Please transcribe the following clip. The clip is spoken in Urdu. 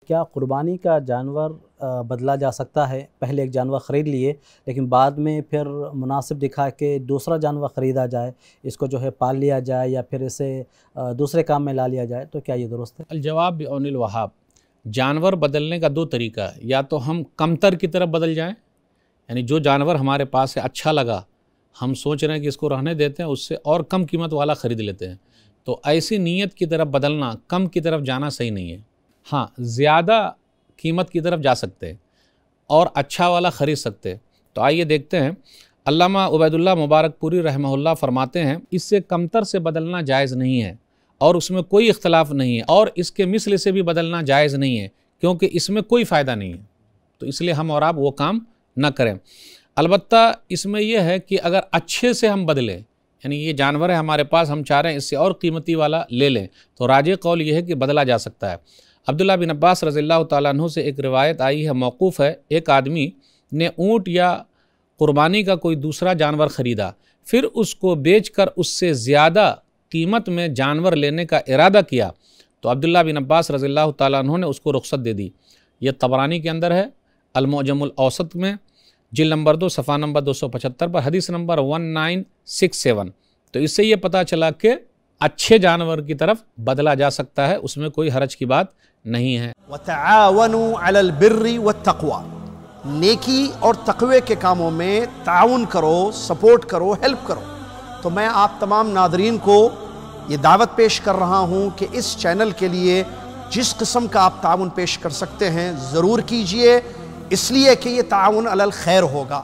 کیا قربانی کا جانور بدلا جا سکتا ہے؟ پہلے ایک جانور خرید لیے لیکن بعد میں پھر مناسب دکھا کے دوسرا جانور خریدا جائے، اس کو جو ہے پال لیا جائے یا پھر اسے دوسرے کام میں لا لیا جائے، تو کیا یہ درست ہے؟ الجواب بعون الوہاب، جانور بدلنے کا دو طریقہ ہے، یا تو ہم کمتر کی طرف بدل جائیں، یعنی جو جانور ہمارے پاس ہے اچھا لگا، ہم سوچ رہے ہیں کہ اس کو رہنے دیتے ہیں، اس سے اور کم قیمت والا خرید لیتے ہیں، تو ایسی نیت کی طرف بدلنا، کم کی طرف جانا صحیح نہیں ہے۔ ہاں، زیادہ قیمت کی طرف جا سکتے ہیں اور اچھا والا خرید سکتے ہیں۔ تو آئیے دیکھتے ہیں، علامہ عبید اللہ مبارک پوری رحمہ اللہ فرماتے ہیں اس سے کمتر سے بدلنا جائز نہیں ہے اور اس میں کوئی اختلاف نہیں ہے، اور اس کے مثل سے بھی بدلنا جائز نہیں ہے کیونکہ اس میں کوئی فائدہ نہیں ہے، تو اس لیے ہم اور آپ وہ کام نہ کریں۔ البتہ اس میں یہ ہے کہ اگر اچھے سے ہم بدلیں، یعنی یہ جانور ہے ہمارے پاس، ہم چاہ رہے ہیں اس سے اور قیمتی والا لے لیں، تو راجح قول یہ ہے کہ بدلا جا سکتا ہے۔ عبداللہ بن عباس رضی اللہ تعالیٰ عنہ سے ایک روایت آئی ہے، موقوف ہے، ایک آدمی نے اونٹ یا قربانی کا کوئی دوسرا جانور خریدا، پھر اس کو بیچ کر اس سے زیادہ قیمت میں جانور لینے کا ارادہ کیا، تو عبداللہ بن عباس رضی اللہ تعالیٰ عنہ نے اس کو رخصت دے دی۔ یہ طبرانی کے اندر ہے، المعجم الاوسط میں، جلد نمبر 2 صفحہ نمبر 275 پر، حدیث نمبر 1967۔ تو اس سے یہ پتہ چلا کہ اچھے جانور کی طرف بدلا جا سکتا ہے، اس میں کوئی حرج کی بات نہیں ہے۔ وَتَعَاوَنُوا عَلَى الْبِرِّ وَالتَّقْوَى، نیکی اور تقوی کے کاموں میں تعاون کرو، سپورٹ کرو، ہیلپ کرو۔ تو میں آپ تمام ناظرین کو یہ دعوت پیش کر رہا ہوں کہ اس چینل کے لیے جس قسم کا آپ تعاون پیش کر سکتے ہیں ضرور کیجئے، اس لیے کہ یہ تعاون علی الخیر ہوگا۔